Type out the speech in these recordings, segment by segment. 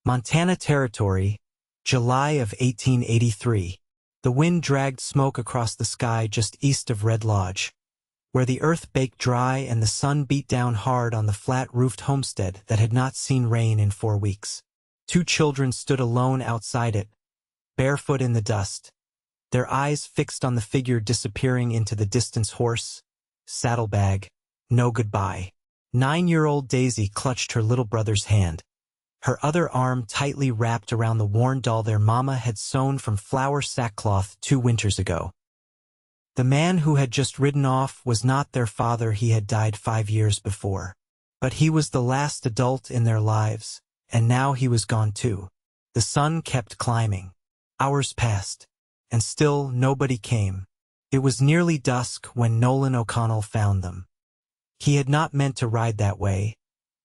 Montana Territory, July of 1883. The wind dragged smoke across the sky just east of Red Lodge, where the earth baked dry and the sun beat down hard on the flat-roofed homestead that had not seen rain in 4 weeks. 2 children stood alone outside it, barefoot in the dust, their eyes fixed on the figure disappearing into the distance. Horse, saddlebag, no goodbye. 9-year-old Daisy clutched her little brother's hand, her other arm tightly wrapped around the worn doll their mama had sewn from flour sackcloth 2 winters ago. The man who had just ridden off was not their father. He had died 5 years before. But he was the last adult in their lives, and now he was gone too. The sun kept climbing. Hours passed, and still nobody came. It was nearly dusk when Nolan O'Connell found them. He had not meant to ride that way,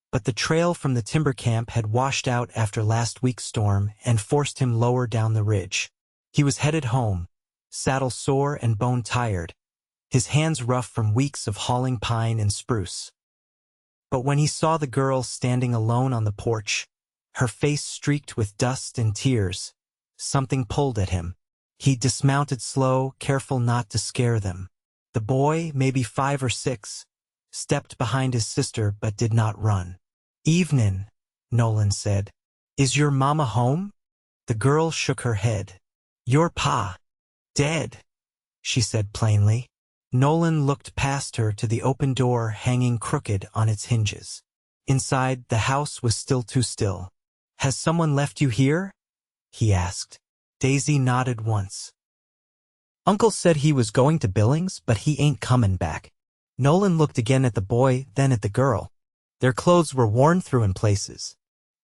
but the trail from the timber camp had washed out after last week's storm and forced him lower down the ridge. He was headed home, saddle sore and bone tired, his hands rough from weeks of hauling pine and spruce. But when he saw the girl standing alone on the porch, her face streaked with dust and tears, something pulled at him. He dismounted slow, careful not to scare them. The boy, maybe 5 or 6, stepped behind his sister but did not run. "Evenin'," Nolan said. "Is your mama home?" The girl shook her head. "Your pa, dead," she said plainly. Nolan looked past her to the open door hanging crooked on its hinges. Inside, the house was still too still. "Has someone left you here?" he asked. Daisy nodded once. "Uncle said he was going to Billings, but he ain't comin' back." Nolan looked again at the boy, then at the girl. Their clothes were worn through in places.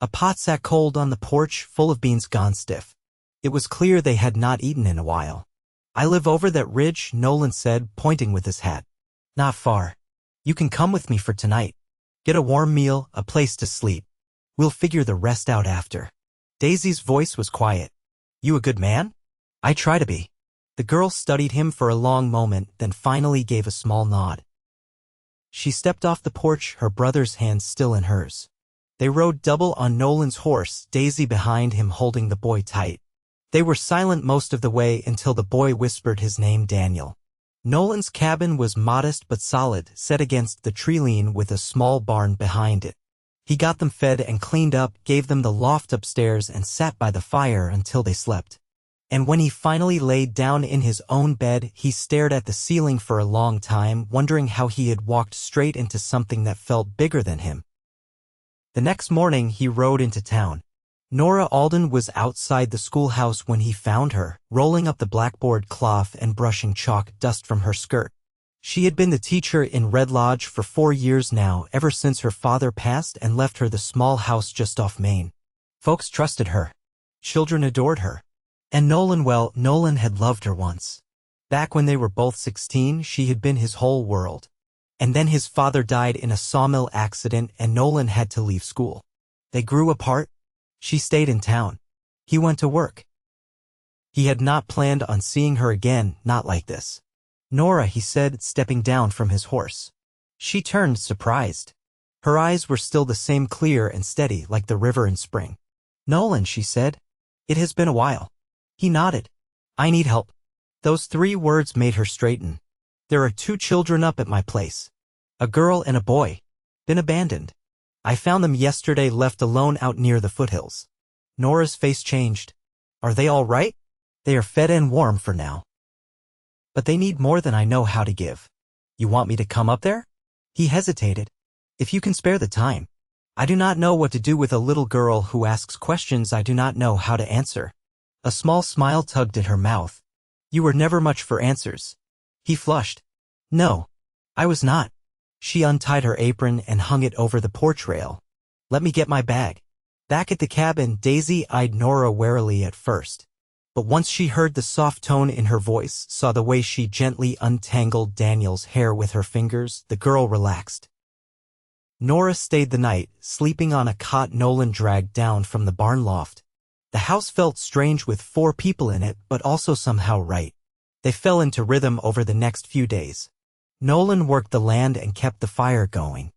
A pot sat cold on the porch, full of beans gone stiff. It was clear they had not eaten in a while. "I live over that ridge," Nolan said, pointing with his hat. "Not far. You can come with me for tonight. Get a warm meal, a place to sleep. We'll figure the rest out after." Daisy's voice was quiet. "You a good man?" "I try to be." The girl studied him for a long moment, then finally gave a small nod. She stepped off the porch, her brother's hand still in hers. They rode double on Nolan's horse, Daisy behind him holding the boy tight. They were silent most of the way until the boy whispered his name, Daniel. Nolan's cabin was modest but solid, set against the tree-line with a small barn behind it. He got them fed and cleaned up, gave them the loft upstairs, and sat by the fire until they slept. And when he finally laid down in his own bed, he stared at the ceiling for a long time, wondering how he had walked straight into something that felt bigger than him. The next morning, he rode into town. Nora Alden was outside the schoolhouse when he found her, rolling up the blackboard cloth and brushing chalk dust from her skirt. She had been the teacher in Red Lodge for 4 years now, ever since her father passed and left her the small house just off Main. Folks trusted her. Children adored her. And Nolan had loved her once. Back when they were both 16, she had been his whole world. And then his father died in a sawmill accident and Nolan had to leave school. They grew apart. She stayed in town. He went to work. He had not planned on seeing her again, not like this. "Nora," he said, stepping down from his horse. She turned, surprised. Her eyes were still the same clear and steady, like the river in spring. "Nolan," she said. "It has been a while." He nodded. "I need help." Those 3 words made her straighten. "There are 2 children up at my place. A girl and a boy. Been abandoned. I found them yesterday, left alone out near the foothills." Nora's face changed. "Are they all right?" "They are fed and warm for now. But they need more than I know how to give." "You want me to come up there?" He hesitated. "If you can spare the time. I do not know what to do with a little girl who asks questions I do not know how to answer." A small smile tugged at her mouth. "You were never much for answers." He flushed. "No, I was not." She untied her apron and hung it over the porch rail. "Let me get my bag." Back at the cabin, Daisy eyed Nora warily at first. But once she heard the soft tone in her voice, saw the way she gently untangled Daniel's hair with her fingers, the girl relaxed. Nora stayed the night, sleeping on a cot Nolan dragged down from the barn loft. The house felt strange with 4 people in it, but also somehow right. They fell into rhythm over the next few days. Nolan worked the land and kept the fire going.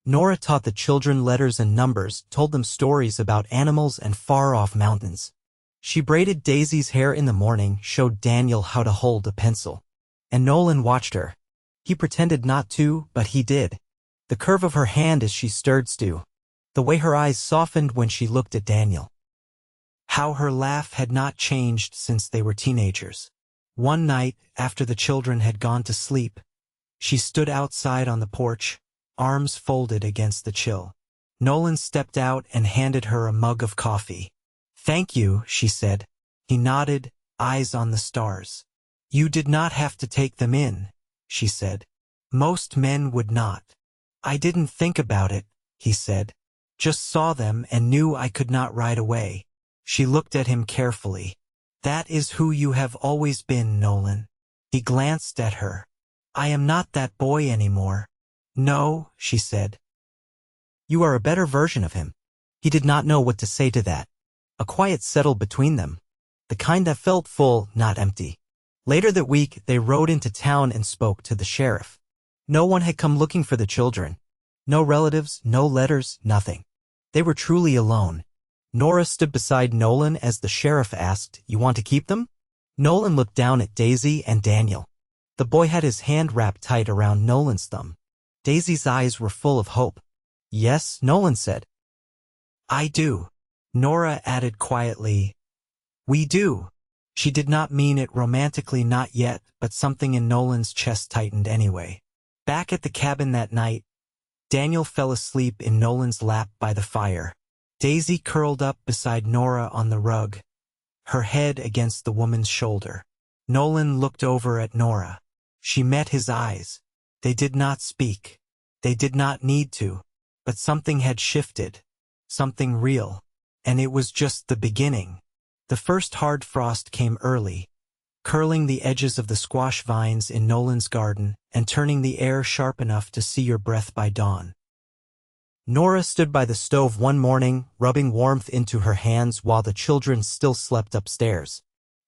Nora taught the children letters and numbers, told them stories about animals and far-off mountains. She braided Daisy's hair in the morning, showed Daniel how to hold a pencil. And Nolan watched her. He pretended not to, but he did. The curve of her hand as she stirred stew. The way her eyes softened when she looked at Daniel. How her laugh had not changed since they were teenagers. One night, after the children had gone to sleep, she stood outside on the porch, arms folded against the chill. Nolan stepped out and handed her a mug of coffee. "Thank you," she said. He nodded, eyes on the stars. "You did not have to take them in," she said. "Most men would not." "I didn't think about it," he said. "Just saw them and knew I could not ride away." She looked at him carefully. "That is who you have always been, Nolan." He glanced at her. "I am not that boy anymore." "No," she said. "You are a better version of him." He did not know what to say to that. A quiet settled between them, the kind that felt full, not empty. Later that week, they rode into town and spoke to the sheriff. No one had come looking for the children. No relatives, no letters, nothing. They were truly alone. Nora stood beside Nolan as the sheriff asked, "You want to keep them?" Nolan looked down at Daisy and Daniel. The boy had his hand wrapped tight around Nolan's thumb. Daisy's eyes were full of hope. "Yes," Nolan said. "I do," Nora added quietly. "We do." She did not mean it romantically, not yet, but something in Nolan's chest tightened anyway. Back at the cabin that night, Daniel fell asleep in Nolan's lap by the fire. Daisy curled up beside Nora on the rug, her head against the woman's shoulder. Nolan looked over at Nora. She met his eyes. They did not speak. They did not need to. But something had shifted. Something real. And it was just the beginning. The first hard frost came early, curling the edges of the squash vines in Nolan's garden and turning the air sharp enough to see your breath by dawn. Nora stood by the stove one morning, rubbing warmth into her hands while the children still slept upstairs.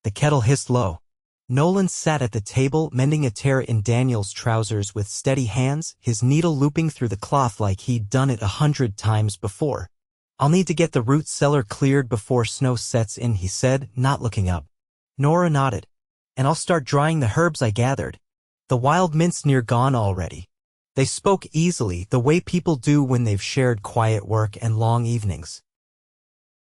The kettle hissed low. Nolan sat at the table, mending a tear in Daniel's trousers with steady hands, his needle looping through the cloth like he'd done it 100 times before. "I'll need to get the root cellar cleared before snow sets in," he said, not looking up. Nora nodded. "And I'll start drying the herbs I gathered. The wild mint's near gone already." They spoke easily, the way people do when they've shared quiet work and long evenings.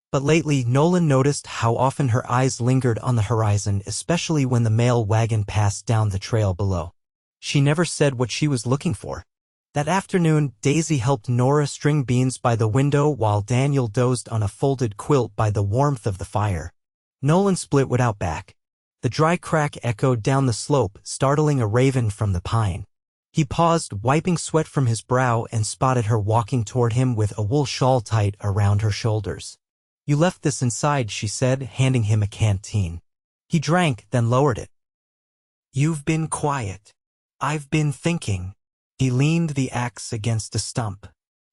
But lately, Nolan noticed how often her eyes lingered on the horizon, especially when the mail wagon passed down the trail below. She never said what she was looking for. That afternoon, Daisy helped Nora string beans by the window while Daniel dozed on a folded quilt by the warmth of the fire. Nolan split without back. The dry crack echoed down the slope, startling a raven from the pine. He paused, wiping sweat from his brow, and spotted her walking toward him with a wool shawl tight around her shoulders. "You left this inside," she said, handing him a canteen. He drank, then lowered it. "You've been quiet." "I've been thinking." He leaned the axe against a stump.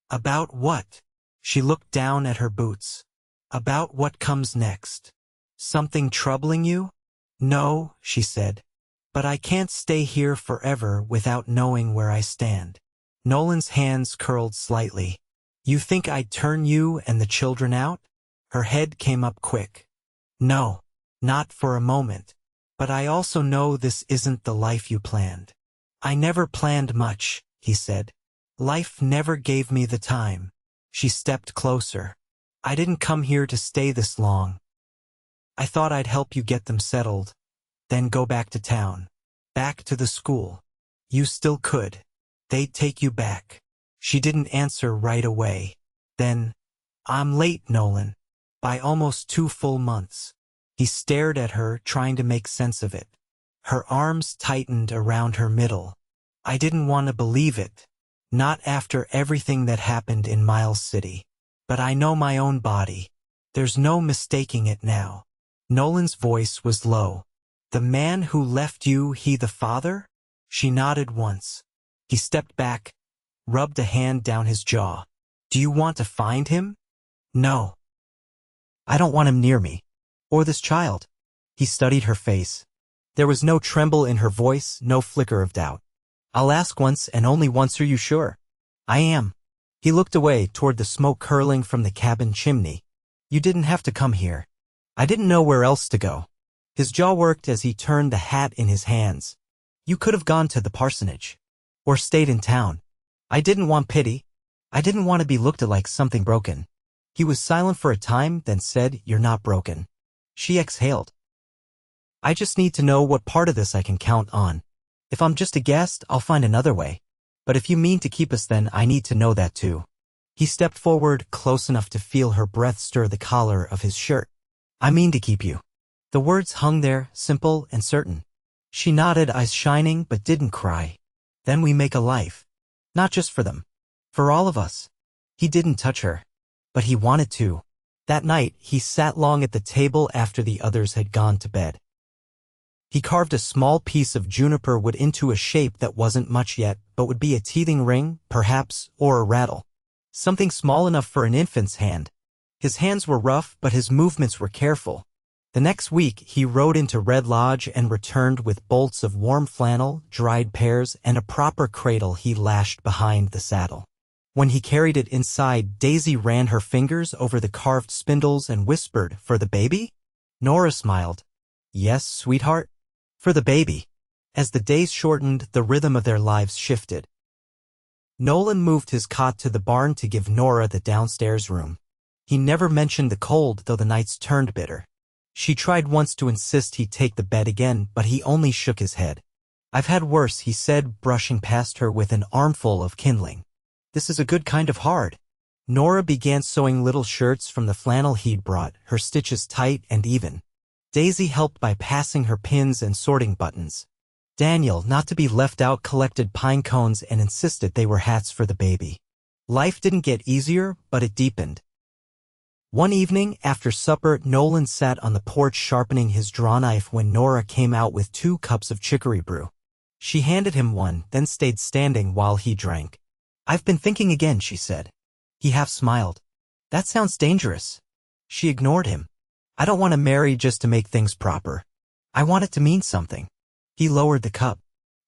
"About what?" She looked down at her boots. "About what comes next." "Something troubling you?" "No," she said. "But I can't stay here forever without knowing where I stand." Nolan's hands curled slightly. "You think I'd turn you and the children out?" Her head came up quick. "No, not for a moment. But I also know this isn't the life you planned." "I never planned much," he said. "Life never gave me the time." She stepped closer. "I didn't come here to stay this long. I thought I'd help you get them settled, then go back to town, back to the school. You still could. They'd take you back." She didn't answer right away. Then, "I'm late, Nolan. By almost 2 full months." He stared at her, trying to make sense of it. Her arms tightened around her middle. "I didn't want to believe it. Not after everything that happened in Miles City. But I know my own body. There's no mistaking it now." Nolan's voice was low. "The man who left you, he the father?" She nodded once. He stepped back, rubbed a hand down his jaw. "Do you want to find him?" "No. I don't want him near me. Or this child." He studied her face. There was no tremble in her voice, no flicker of doubt. "I'll ask once and only once. Are you sure?" "I am." He looked away toward the smoke curling from the cabin chimney. You didn't have to come here. I didn't know where else to go. His jaw worked as he turned the hat in his hands. You could have gone to the parsonage. Or stayed in town. I didn't want pity. I didn't want to be looked at like something broken. He was silent for a time, then said, You're not broken. She exhaled. I just need to know what part of this I can count on. If I'm just a guest, I'll find another way. But if you mean to keep us, then I need to know that too. He stepped forward, close enough to feel her breath stir the collar of his shirt. I mean to keep you. The words hung there, simple and certain. She nodded, eyes shining, but didn't cry. Then we make a life. Not just for them. For all of us. He didn't touch her. But he wanted to. That night, he sat long at the table after the others had gone to bed. He carved a small piece of juniper wood into a shape that wasn't much yet, but would be a teething ring, perhaps, or a rattle. Something small enough for an infant's hand. His hands were rough, but his movements were careful. The next week, he rode into Red Lodge and returned with bolts of warm flannel, dried pears, and a proper cradle he lashed behind the saddle. When he carried it inside, Daisy ran her fingers over the carved spindles and whispered, For the baby? Nora smiled. Yes, sweetheart. For the baby. As the days shortened, the rhythm of their lives shifted. Nolan moved his cot to the barn to give Nora the downstairs room. He never mentioned the cold, though the nights turned bitter. She tried once to insist he take the bed again, but he only shook his head. I've had worse, he said, brushing past her with an armful of kindling. This is a good kind of hard. Nora began sewing little shirts from the flannel he'd brought, her stitches tight and even. Daisy helped by passing her pins and sorting buttons. Daniel, not to be left out, collected pine cones and insisted they were hats for the baby. Life didn't get easier, but it deepened. One evening, after supper, Nolan sat on the porch sharpening his draw knife when Nora came out with 2 cups of chicory brew. She handed him one, then stayed standing while he drank. I've been thinking again, she said. He half smiled. That sounds dangerous. She ignored him. I don't want to marry just to make things proper. I want it to mean something. He lowered the cup.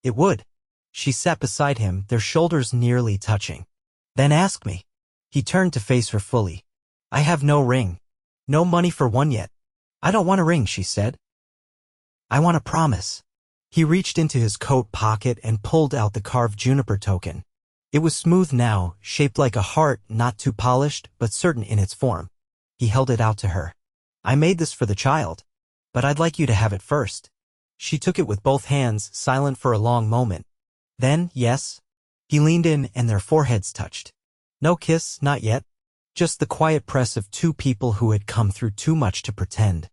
It would. She sat beside him, their shoulders nearly touching. Then ask me. He turned to face her fully. I have no ring. No money for one yet. I don't want a ring, she said. I want a promise. He reached into his coat pocket and pulled out the carved juniper token. It was smooth now, shaped like a heart, not too polished, but certain in its form. He held it out to her. I made this for the child. But I'd like you to have it first. She took it with both hands, silent for a long moment. Then, yes. He leaned in and their foreheads touched. No kiss, not yet. Just the quiet press of 2 people who had come through too much to pretend.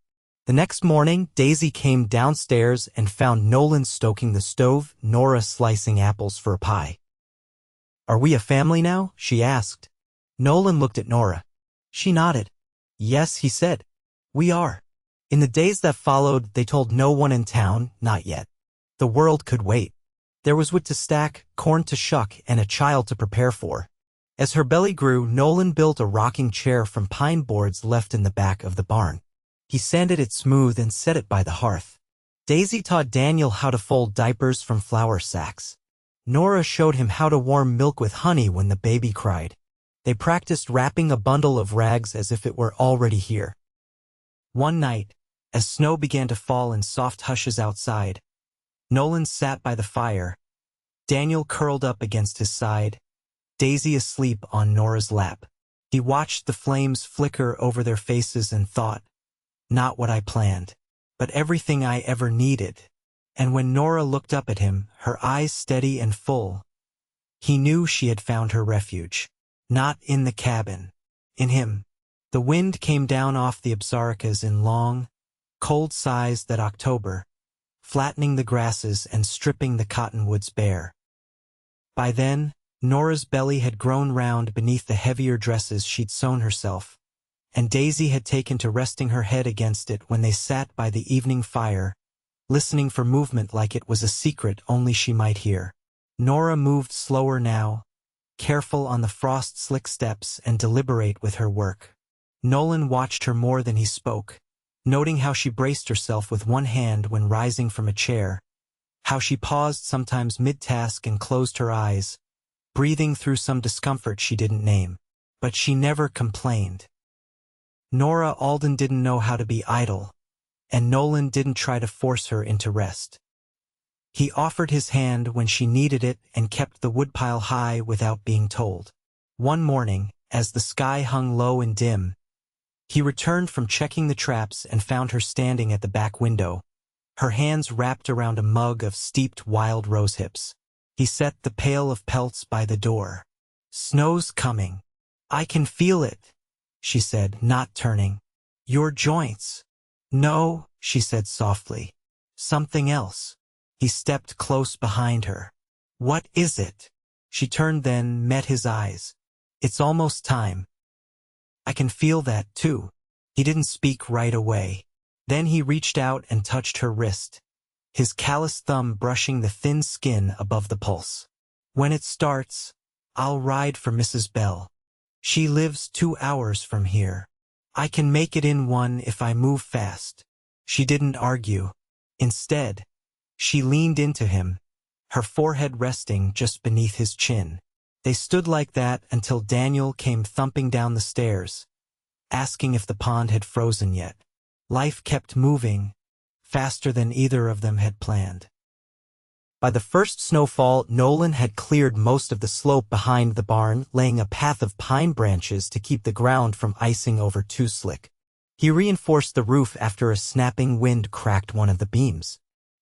The next morning, Daisy came downstairs and found Nolan stoking the stove, Nora slicing apples for a pie. Are we a family now? She asked. Nolan looked at Nora. She nodded. Yes, he said. We are. In the days that followed, they told no one in town, not yet. The world could wait. There was wood to stack, corn to shuck, and a child to prepare for. As her belly grew, Nolan built a rocking chair from pine boards left in the back of the barn. He sanded it smooth and set it by the hearth. Daisy taught Daniel how to fold diapers from flour sacks. Nora showed him how to warm milk with honey when the baby cried. They practiced wrapping a bundle of rags as if it were already here. One night, as snow began to fall in soft hushes outside, Nolan sat by the fire, Daniel curled up against his side, Daisy asleep on Nora's lap. He watched the flames flicker over their faces and thought, not what I planned, but everything I ever needed. And when Nora looked up at him, her eyes steady and full, he knew she had found her refuge. Not in the cabin. In him. The wind came down off the Absaricas in long, cold sighs that October, flattening the grasses and stripping the cottonwoods bare. By then, Nora's belly had grown round beneath the heavier dresses she'd sewn herself, and Daisy had taken to resting her head against it when they sat by the evening fire, listening for movement like it was a secret only she might hear. Nora moved slower now, careful on the frost-slick steps and deliberate with her work. Nolan watched her more than he spoke, noting how she braced herself with one hand when rising from a chair, how she paused sometimes mid-task and closed her eyes, breathing through some discomfort she didn't name. But she never complained. Nora Alden didn't know how to be idle, and Nolan didn't try to force her into rest. He offered his hand when she needed it and kept the woodpile high without being told. One morning, as the sky hung low and dim, he returned from checking the traps and found her standing at the back window, her hands wrapped around a mug of steeped wild rosehips. He set the pail of pelts by the door. "Snow's coming. I can feel it," she said, not turning. "Your joints." "No," she said softly. "Something else." He stepped close behind her. "What is it?" She turned, then met his eyes. "It's almost time." "I can feel that, too." He didn't speak right away. Then he reached out and touched her wrist, his calloused thumb brushing the thin skin above the pulse. "When it starts, I'll ride for Mrs. Bell. She lives 2 hours from here. I can make it in one if I move fast." She didn't argue. Instead, she leaned into him, her forehead resting just beneath his chin. They stood like that until Daniel came thumping down the stairs, asking if the pond had frozen yet. Life kept moving, faster than either of them had planned. By the first snowfall, Nolan had cleared most of the slope behind the barn, laying a path of pine branches to keep the ground from icing over too slick. He reinforced the roof after a snapping wind cracked one of the beams.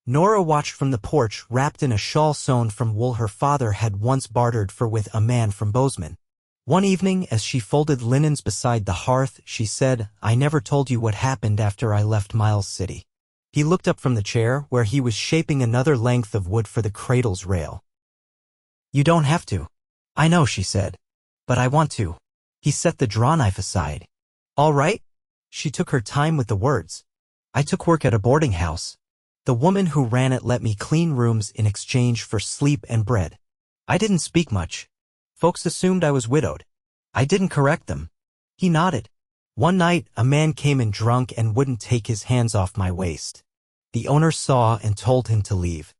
Nora watched from the porch, wrapped in a shawl sewn from wool her father had once bartered for with a man from Bozeman. One evening, as she folded linens beside the hearth, she said, "I never told you what happened after I left Miles City." He looked up from the chair, where he was shaping another length of wood for the cradle's rail. "You don't have to." "I know," she said, "but I want to." He set the draw knife aside. "All right." She took her time with the words. "I took work at a boarding house. The woman who ran it let me clean rooms in exchange for sleep and bread. I didn't speak much. Folks assumed I was widowed. I didn't correct them." He nodded. "One night, a man came in drunk and wouldn't take his hands off my waist. The owner saw and told him to leave.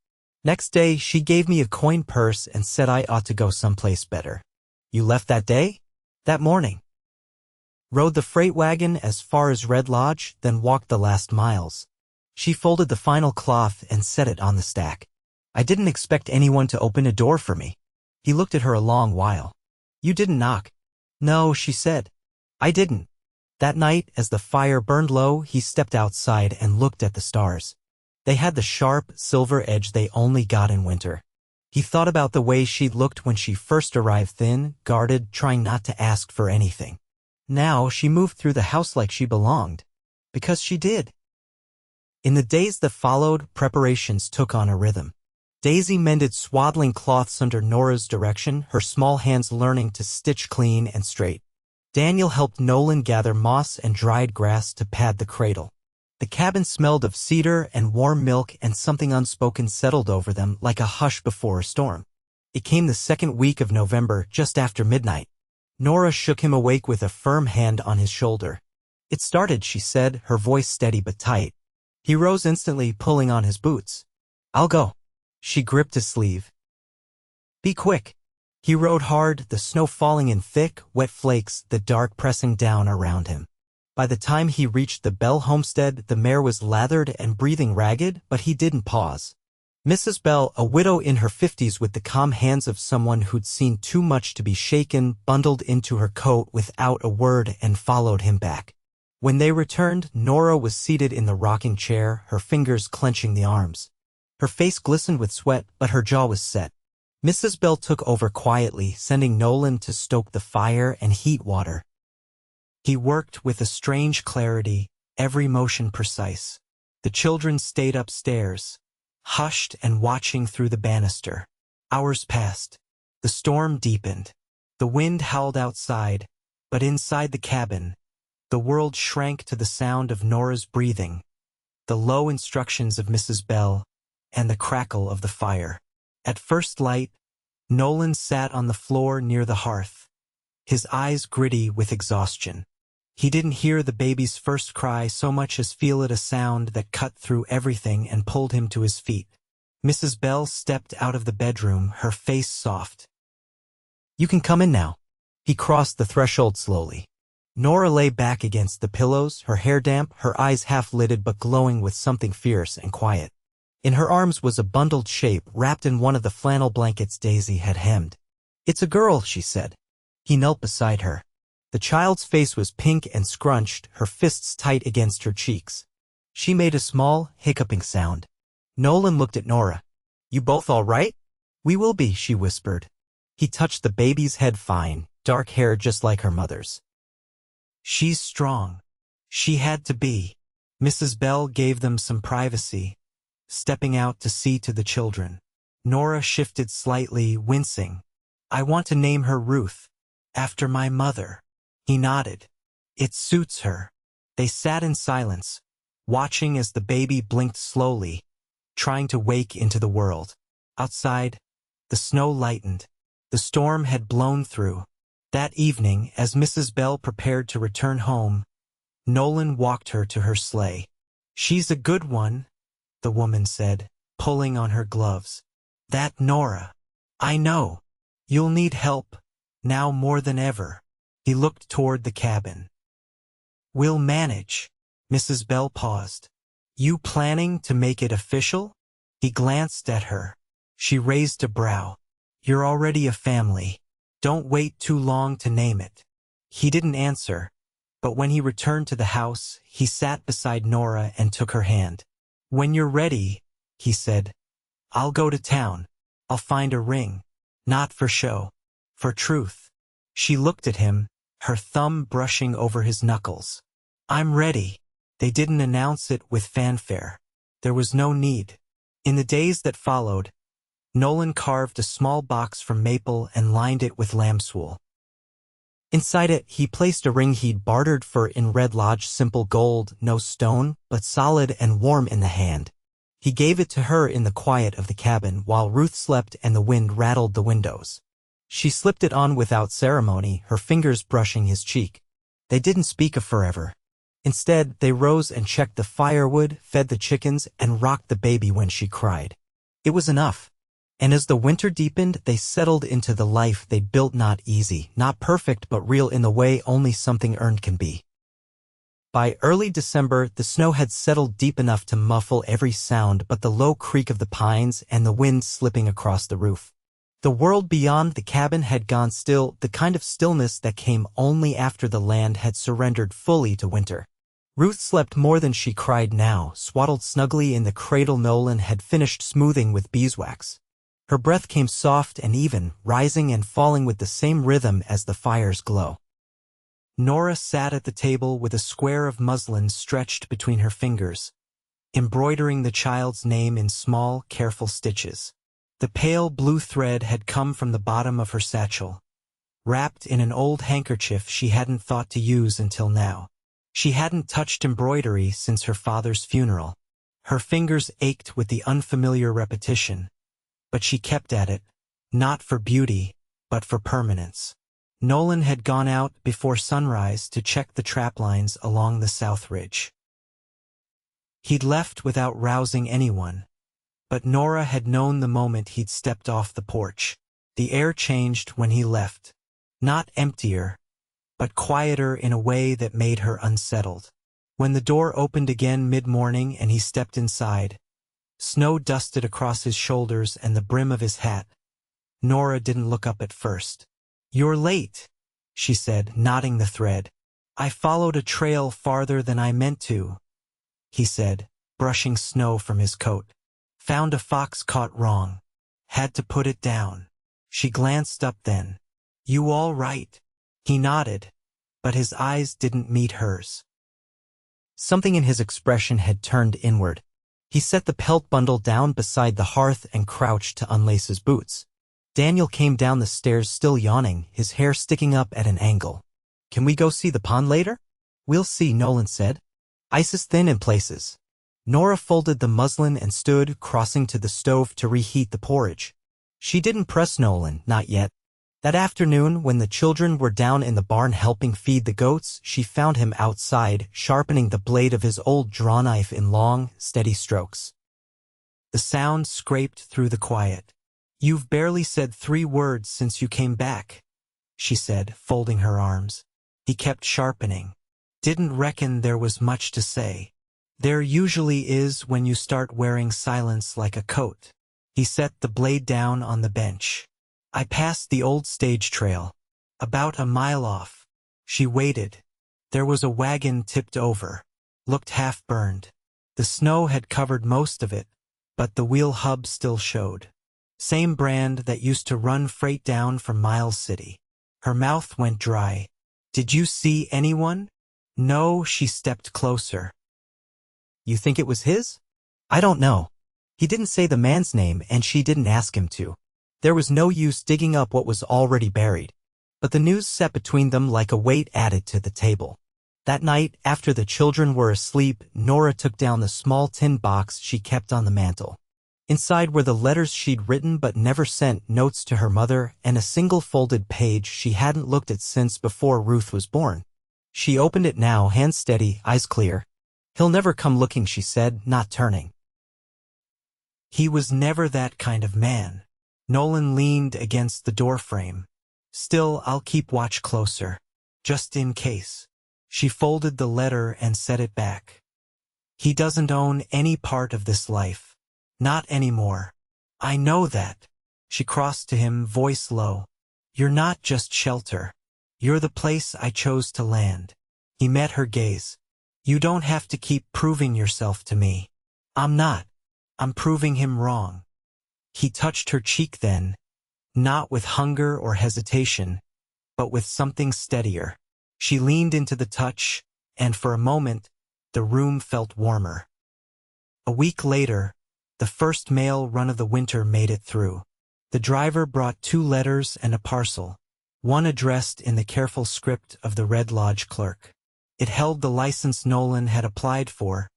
Next day, she gave me a coin purse and said I ought to go someplace better." "You left that day?" "That morning. Rode the freight wagon as far as Red Lodge, then walked the last miles." She folded the final cloth and set it on the stack. "I didn't expect anyone to open a door for me." He looked at her a long while. "You didn't knock." "No," she said. "I didn't." That night, as the fire burned low, he stepped outside and looked at the stars. They had the sharp, silver edge they only got in winter. He thought about the way she'd looked when she first arrived, thin, guarded, trying not to ask for anything. Now she moved through the house like she belonged. Because she did. In the days that followed, preparations took on a rhythm. Daisy mended swaddling cloths under Nora's direction, her small hands learning to stitch clean and straight. Daniel helped Nolan gather moss and dried grass to pad the cradle. The cabin smelled of cedar and warm milk, and something unspoken settled over them like a hush before a storm. It came the second week of November, just after midnight. Nora shook him awake with a firm hand on his shoulder. "It started," she said, her voice steady but tight. He rose instantly, pulling on his boots. "I'll go." She gripped his sleeve. "Be quick." He rode hard, the snow falling in thick, wet flakes, the dark pressing down around him. By the time he reached the Bell homestead, the mare was lathered and breathing ragged, but he didn't pause. Mrs. Bell, a widow in her 50s with the calm hands of someone who'd seen too much to be shaken, bundled into her coat without a word and followed him back. When they returned, Nora was seated in the rocking chair, her fingers clenching the arms. Her face glistened with sweat, but her jaw was set. Mrs. Bell took over quietly, sending Nolan to stoke the fire and heat water. He worked with a strange clarity, every motion precise. The children stayed upstairs, hushed and watching through the banister. Hours passed. The storm deepened. The wind howled outside, but inside the cabin, the world shrank to the sound of Nora's breathing, the low instructions of Mrs. Bell, and the crackle of the fire. At first light, Nolan sat on the floor near the hearth, his eyes gritty with exhaustion. He didn't hear the baby's first cry so much as feel it, a sound that cut through everything and pulled him to his feet. Mrs. Bell stepped out of the bedroom, her face soft. You can come in now. He crossed the threshold slowly. Nora lay back against the pillows, her hair damp, her eyes half-lidded but glowing with something fierce and quiet. In her arms was a bundled shape wrapped in one of the flannel blankets Daisy had hemmed. "It's a girl," she said. He knelt beside her. The child's face was pink and scrunched, her fists tight against her cheeks. She made a small, hiccuping sound. Nolan looked at Nora. "You both all right?" "We will be," she whispered. He touched the baby's head fine, dark hair just like her mother's. "She's strong." She had to be. Mrs. Bell gave them some privacy, stepping out to see to the children. Nora shifted slightly, wincing. "I want to name her Ruth, after my mother." He nodded. "It suits her." They sat in silence, watching as the baby blinked slowly, trying to wake into the world. Outside, the snow lightened. The storm had blown through. That evening, as Mrs. Bell prepared to return home, Nolan walked her to her sleigh. "She's a good one," the woman said, pulling on her gloves. "That Nora. I know. You'll need help, now more than ever." He looked toward the cabin. "We'll manage." Mrs. Bell paused. "You planning to make it official?" He glanced at her. She raised a brow. "You're already a family. Don't wait too long to name it." He didn't answer, but when he returned to the house, he sat beside Nora and took her hand. "When you're ready," he said, "I'll go to town. I'll find a ring. Not for show. For truth." She looked at him, her thumb brushing over his knuckles. "I'm ready." They didn't announce it with fanfare. There was no need. In the days that followed, Nolan carved a small box from maple and lined it with lamb's wool. Inside it, he placed a ring he'd bartered for in Red Lodge, simple gold, no stone, but solid and warm in the hand. He gave it to her in the quiet of the cabin while Ruth slept and the wind rattled the windows. She slipped it on without ceremony, her fingers brushing his cheek. They didn't speak of forever. Instead, they rose and checked the firewood, fed the chickens, and rocked the baby when she cried. It was enough. And as the winter deepened, they settled into the life they'd built, not easy, not perfect, but real in the way only something earned can be. By early December, the snow had settled deep enough to muffle every sound but the low creak of the pines and the wind slipping across the roof. The world beyond the cabin had gone still, the kind of stillness that came only after the land had surrendered fully to winter. Ruth slept more than she cried now, swaddled snugly in the cradle Nolan had finished smoothing with beeswax. Her breath came soft and even, rising and falling with the same rhythm as the fire's glow. Nora sat at the table with a square of muslin stretched between her fingers, embroidering the child's name in small, careful stitches. The pale blue thread had come from the bottom of her satchel, wrapped in an old handkerchief she hadn't thought to use until now. She hadn't touched embroidery since her father's funeral. Her fingers ached with the unfamiliar repetition, but she kept at it, not for beauty, but for permanence. Nolan had gone out before sunrise to check the trap lines along the south ridge. He'd left without rousing anyone, but Nora had known the moment he'd stepped off the porch. The air changed when he left, not emptier, but quieter in a way that made her unsettled. When the door opened again mid-morning and he stepped inside, snow dusted across his shoulders and the brim of his hat. Nora didn't look up at first. "You're late," she said, knotting the thread. "I followed a trail farther than I meant to," he said, brushing snow from his coat. "Found a fox caught wrong. Had to put it down." She glanced up then. "You all right?" He nodded, but his eyes didn't meet hers. Something in his expression had turned inward. He set the pelt bundle down beside the hearth and crouched to unlace his boots. Daniel came down the stairs still yawning, his hair sticking up at an angle. "Can we go see the pond later?" "We'll see," Nolan said. "Ice is thin in places." Nora folded the muslin and stood, crossing to the stove to reheat the porridge. She didn't press Nolan, not yet. That afternoon, when the children were down in the barn helping feed the goats, she found him outside, sharpening the blade of his old draw knife in long, steady strokes. The sound scraped through the quiet. "You've barely said 3 words since you came back," she said, folding her arms. He kept sharpening. Didn't reckon there was much to say. There usually is when you start wearing silence like a coat. He set the blade down on the bench. I passed the old stage trail. About a mile off. She waited. There was a wagon tipped over. Looked half burned. The snow had covered most of it, but the wheel hub still showed. Same brand that used to run freight down from Miles City. Her mouth went dry. Did you see anyone? No, she stepped closer. You think it was his? I don't know. He didn't say the man's name and she didn't ask him to. There was no use digging up what was already buried. But the news set between them like a weight added to the table. That night, after the children were asleep, Nora took down the small tin box she kept on the mantel. Inside were the letters she'd written but never sent, notes to her mother, and a single folded page she hadn't looked at since before Ruth was born. She opened it now, hands steady, eyes clear. He'll never come looking, she said, not turning. He was never that kind of man. Nolan leaned against the doorframe. Still, I'll keep watch closer. Just in case. She folded the letter and set it back. He doesn't own any part of this life. Not anymore. I know that. She crossed to him, voice low. You're not just shelter. You're the place I chose to land. He met her gaze. You don't have to keep proving yourself to me. I'm not. I'm proving him wrong. He touched her cheek then, not with hunger or hesitation, but with something steadier. She leaned into the touch, and for a moment, the room felt warmer. A week later, the first mail run of the winter made it through. The driver brought 2 letters and a parcel, one addressed in the careful script of the Red Lodge clerk. It held the license Nolan had applied for,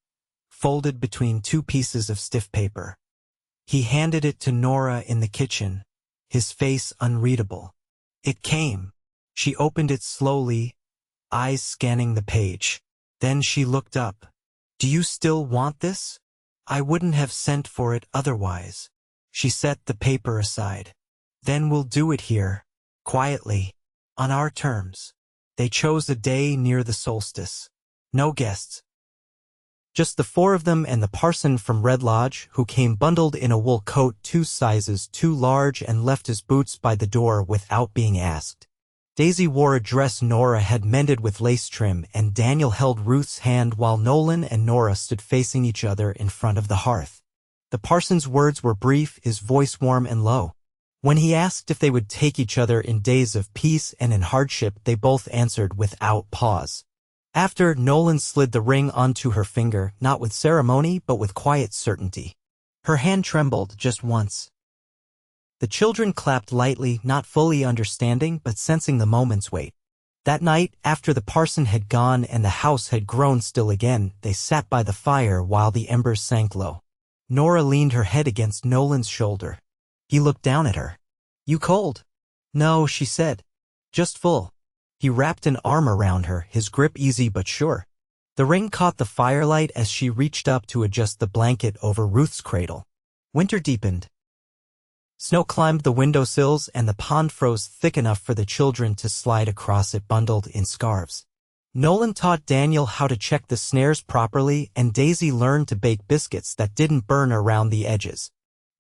folded between 2 pieces of stiff paper. He handed it to Nora in the kitchen, his face unreadable. It came. She opened it slowly, eyes scanning the page. Then she looked up. Do you still want this? I wouldn't have sent for it otherwise. She set the paper aside. Then we'll do it here, quietly, on our terms. They chose a day near the solstice. No guests. Just the 4 of them and the parson from Red Lodge, who came bundled in a wool coat 2 sizes too large and left his boots by the door without being asked. Daisy wore a dress Nora had mended with lace trim, and Daniel held Ruth's hand while Nolan and Nora stood facing each other in front of the hearth. The parson's words were brief, his voice warm and low. When he asked if they would take each other in days of peace and in hardship, they both answered without pause. After, Nolan slid the ring onto her finger, not with ceremony but with quiet certainty. Her hand trembled just once. The children clapped lightly, not fully understanding but sensing the moment's weight. That night, after the parson had gone and the house had grown still again, they sat by the fire while the embers sank low. Nora leaned her head against Nolan's shoulder. He looked down at her. You cold? No, she said. Just full. He wrapped an arm around her, his grip easy but sure. The ring caught the firelight as she reached up to adjust the blanket over Ruth's cradle. Winter deepened. Snow climbed the windowsills and the pond froze thick enough for the children to slide across it bundled in scarves. Nolan taught Daniel how to check the snares properly, and Daisy learned to bake biscuits that didn't burn around the edges.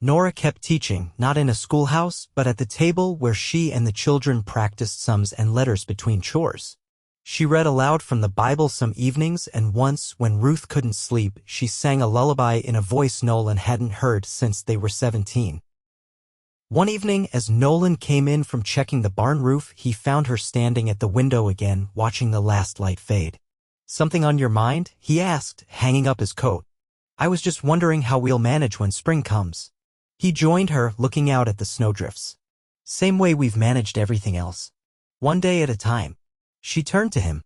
Nora kept teaching, not in a schoolhouse, but at the table where she and the children practiced sums and letters between chores. She read aloud from the Bible some evenings, and once, when Ruth couldn't sleep, she sang a lullaby in a voice Nolan hadn't heard since they were 17. One evening, as Nolan came in from checking the barn roof, he found her standing at the window again, watching the last light fade. Something on your mind? He asked, hanging up his coat. I was just wondering how we'll manage when spring comes. He joined her, looking out at the snowdrifts. Same way we've managed everything else. One day at a time. She turned to him.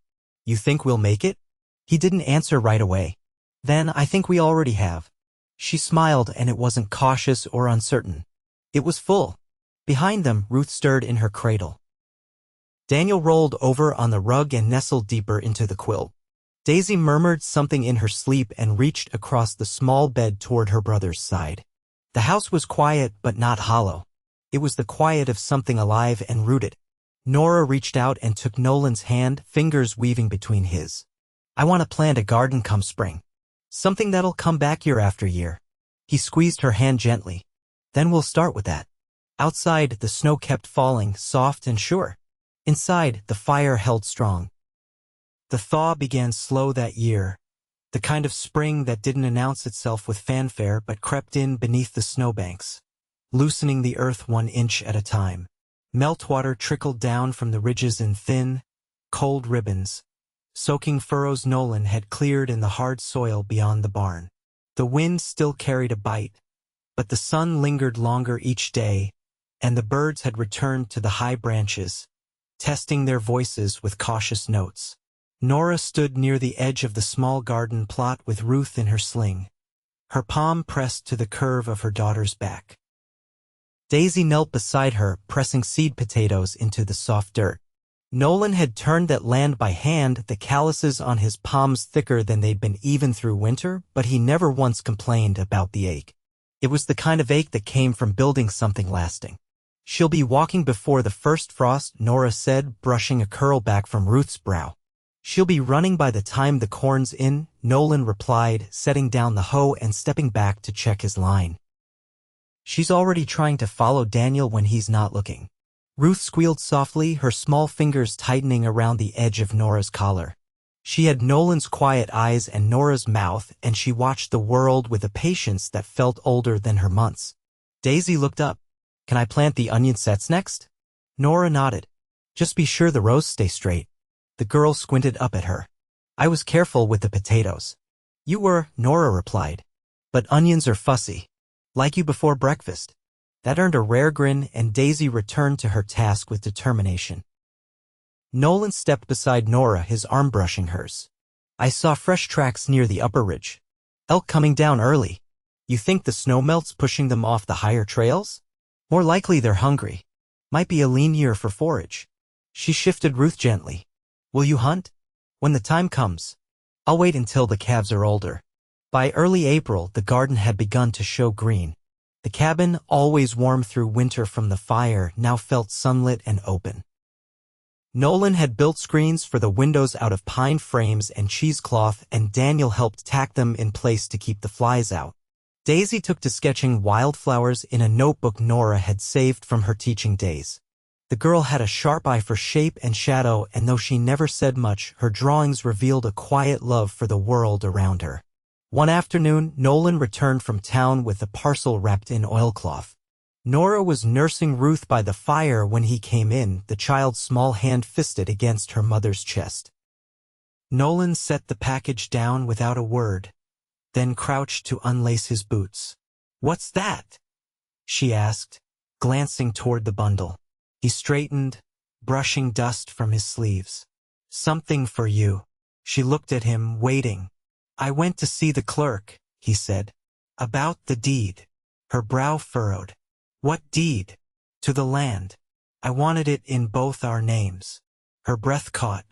You think we'll make it? He didn't answer right away. Then I think we already have. She smiled, and it wasn't cautious or uncertain. It was full. Behind them, Ruth stirred in her cradle. Daniel rolled over on the rug and nestled deeper into the quilt. Daisy murmured something in her sleep and reached across the small bed toward her brother's side. The house was quiet but not hollow. It was the quiet of something alive and rooted. Nora reached out and took Nolan's hand, fingers weaving between his. I want to plant a garden come spring. Something that'll come back year after year. He squeezed her hand gently. Then we'll start with that. Outside, the snow kept falling, soft and sure. Inside, the fire held strong. The thaw began slow that year, the kind of spring that didn't announce itself with fanfare but crept in beneath the snowbanks, loosening the earth 1 inch at a time. Meltwater trickled down from the ridges in thin, cold ribbons, soaking furrows Nolan had cleared in the hard soil beyond the barn. The wind still carried a bite, but the sun lingered longer each day, and the birds had returned to the high branches, testing their voices with cautious notes. Nora stood near the edge of the small garden plot with Ruth in her sling, her palm pressed to the curve of her daughter's back. Daisy knelt beside her, pressing seed potatoes into the soft dirt. Nolan had turned that land by hand, the calluses on his palms thicker than they'd been even through winter, but he never once complained about the ache. It was the kind of ache that came from building something lasting. She'll be walking before the first frost, Nora said, brushing a curl back from Ruth's brow. She'll be running by the time the corn's in, Nolan replied, setting down the hoe and stepping back to check his line. She's already trying to follow Daniel when he's not looking. Ruth squealed softly, her small fingers tightening around the edge of Nora's collar. She had Nolan's quiet eyes and Nora's mouth, and she watched the world with a patience that felt older than her months. Daisy looked up. Can I plant the onion sets next? Nora nodded. Just be sure the rows stay straight. The girl squinted up at her. I was careful with the potatoes. You were, Nora replied. But onions are fussy. Like you before breakfast. That earned a rare grin, and Daisy returned to her task with determination. Nolan stepped beside Nora, his arm brushing hers. I saw fresh tracks near the upper ridge. Elk coming down early. You think the snow melt's pushing them off the higher trails? More likely they're hungry. Might be a lean year for forage. She shifted Ruth gently. Will you hunt? When the time comes. I'll wait until the calves are older. By early April, the garden had begun to show green. The cabin, always warm through winter from the fire, now felt sunlit and open. Nolan had built screens for the windows out of pine frames and cheesecloth, and Daniel helped tack them in place to keep the flies out. Daisy took to sketching wildflowers in a notebook Nora had saved from her teaching days. The girl had a sharp eye for shape and shadow, and though she never said much, her drawings revealed a quiet love for the world around her. One afternoon, Nolan returned from town with a parcel wrapped in oilcloth. Nora was nursing Ruth by the fire when he came in, the child's small hand fisted against her mother's chest. Nolan set the package down without a word, then crouched to unlace his boots. What's that? She asked, glancing toward the bundle. He straightened, brushing dust from his sleeves. Something for you. She looked at him, waiting. I went to see the clerk, he said. About the deed. Her brow furrowed. What deed? To the land. I wanted it in both our names. Her breath caught.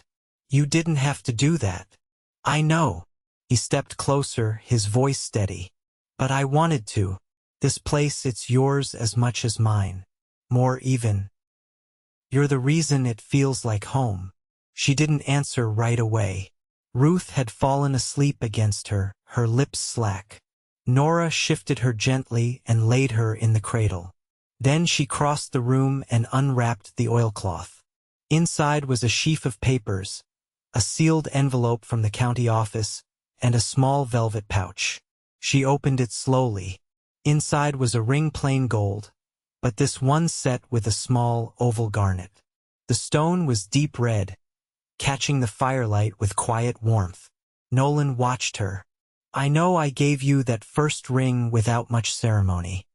You didn't have to do that. I know. He stepped closer, his voice steady. But I wanted to. This place, it's yours as much as mine. More even. You're the reason it feels like home. She didn't answer right away. Ruth had fallen asleep against her, her lips slack. Nora shifted her gently and laid her in the cradle. Then she crossed the room and unwrapped the oilcloth. Inside was a sheaf of papers, a sealed envelope from the county office, and a small velvet pouch. She opened it slowly. Inside was a ring plain gold, but this one set with a small oval garnet. The stone was deep red, catching the firelight with quiet warmth. Nolan watched her. I know I gave you that first ring without much ceremony.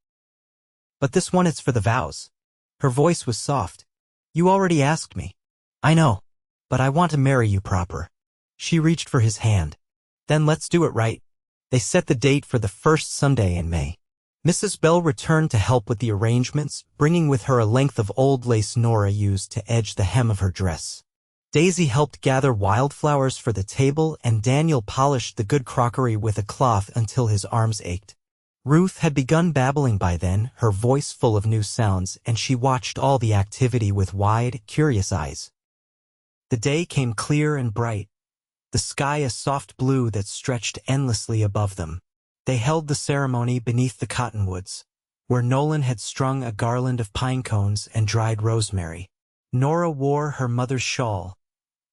But this one is for the vows. Her voice was soft. You already asked me. I know, but I want to marry you proper. She reached for his hand. Then let's do it right. They set the date for the first Sunday in May. Mrs. Bell returned to help with the arrangements, bringing with her a length of old lace Nora used to edge the hem of her dress. Daisy helped gather wildflowers for the table, and Daniel polished the good crockery with a cloth until his arms ached. Ruth had begun babbling by then, her voice full of new sounds, and she watched all the activity with wide, curious eyes. The day came clear and bright, the sky a soft blue that stretched endlessly above them. They held the ceremony beneath the cottonwoods, where Nolan had strung a garland of pine cones and dried rosemary. Nora wore her mother's shawl,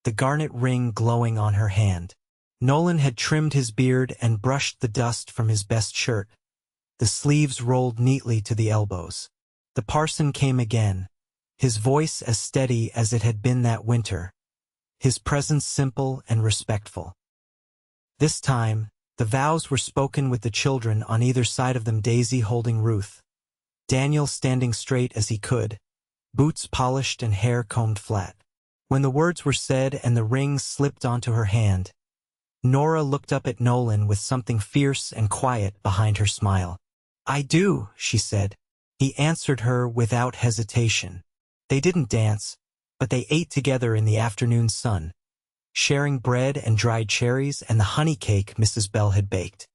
the garnet ring glowing on her hand. Nolan had trimmed his beard and brushed the dust from his best shirt, the sleeves rolled neatly to the elbows. The parson came again, his voice as steady as it had been that winter, his presence simple and respectful. This time, the vows were spoken with the children on either side of them, Daisy holding Ruth, Daniel standing straight as he could, boots polished and hair combed flat. When the words were said and the ring slipped onto her hand, Nora looked up at Nolan with something fierce and quiet behind her smile. "I do," she said. He answered her without hesitation. They didn't dance, but they ate together in the afternoon sun, sharing bread and dried cherries and the honey cake Mrs. Bell had baked.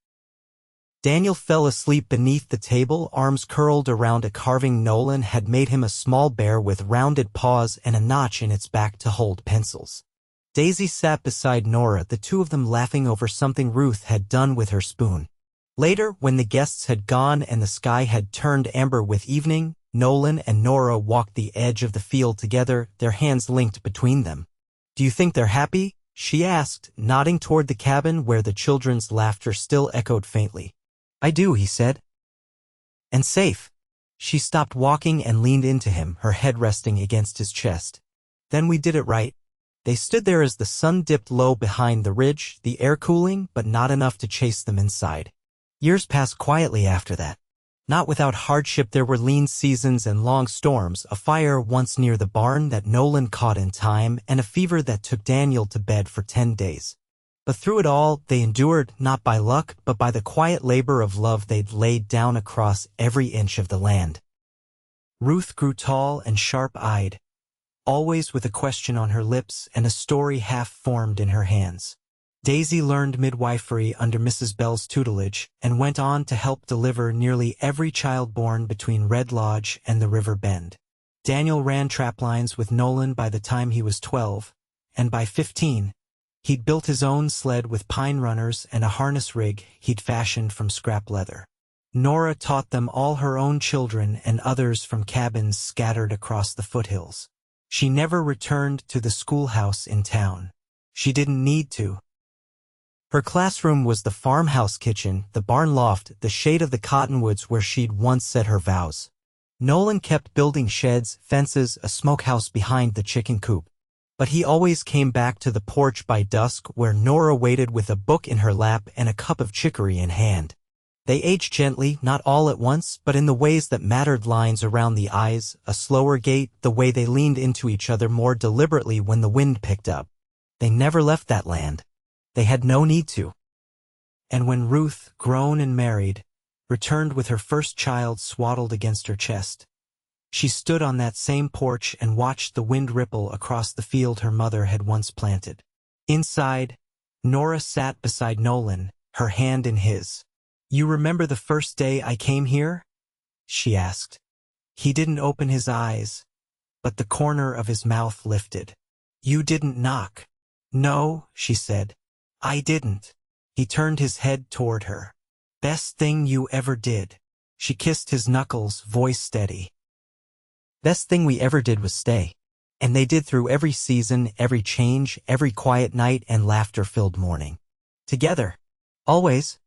Daniel fell asleep beneath the table, arms curled around a carving Nolan had made him, a small bear with rounded paws and a notch in its back to hold pencils. Daisy sat beside Nora, the two of them laughing over something Ruth had done with her spoon. Later, when the guests had gone and the sky had turned amber with evening, Nolan and Nora walked the edge of the field together, their hands linked between them. "Do you think they're happy?" she asked, nodding toward the cabin where the children's laughter still echoed faintly. "I do," he said. "And safe." She stopped walking and leaned into him, her head resting against his chest. "Then we did it right." They stood there as the sun dipped low behind the ridge, the air cooling, but not enough to chase them inside. Years passed quietly after that. Not without hardship. There were lean seasons and long storms, a fire once near the barn that Nolan caught in time, and a fever that took Daniel to bed for 10 days. But through it all, they endured, not by luck, but by the quiet labor of love they'd laid down across every inch of the land. Ruth grew tall and sharp-eyed, always with a question on her lips and a story half-formed in her hands. Daisy learned midwifery under Mrs. Bell's tutelage and went on to help deliver nearly every child born between Red Lodge and the River Bend. Daniel ran traplines with Nolan by the time he was 12, and by 15, he'd built his own sled with pine runners and a harness rig he'd fashioned from scrap leather. Nora taught them all her own children and others from cabins scattered across the foothills. She never returned to the schoolhouse in town. She didn't need to. Her classroom was the farmhouse kitchen, the barn loft, the shade of the cottonwoods where she'd once said her vows. Nolan kept building sheds, fences, a smokehouse behind the chicken coop. But he always came back to the porch by dusk where Nora waited with a book in her lap and a cup of chicory in hand. They aged gently, not all at once, but in the ways that mattered: lines around the eyes, a slower gait, the way they leaned into each other more deliberately when the wind picked up. They never left that land. They had no need to. And when Ruth, grown and married, returned with her first child swaddled against her chest, she stood on that same porch and watched the wind ripple across the field her mother had once planted. Inside, Nora sat beside Nolan, her hand in his. "You remember the first day I came here?" she asked. He didn't open his eyes, but the corner of his mouth lifted. "You didn't knock." "No," she said. "I didn't." He turned his head toward her. "Best thing you ever did." She kissed his knuckles, voice steady. "Best thing we ever did was stay." And they did, through every season, every change, every quiet night and laughter-filled morning. Together. Always.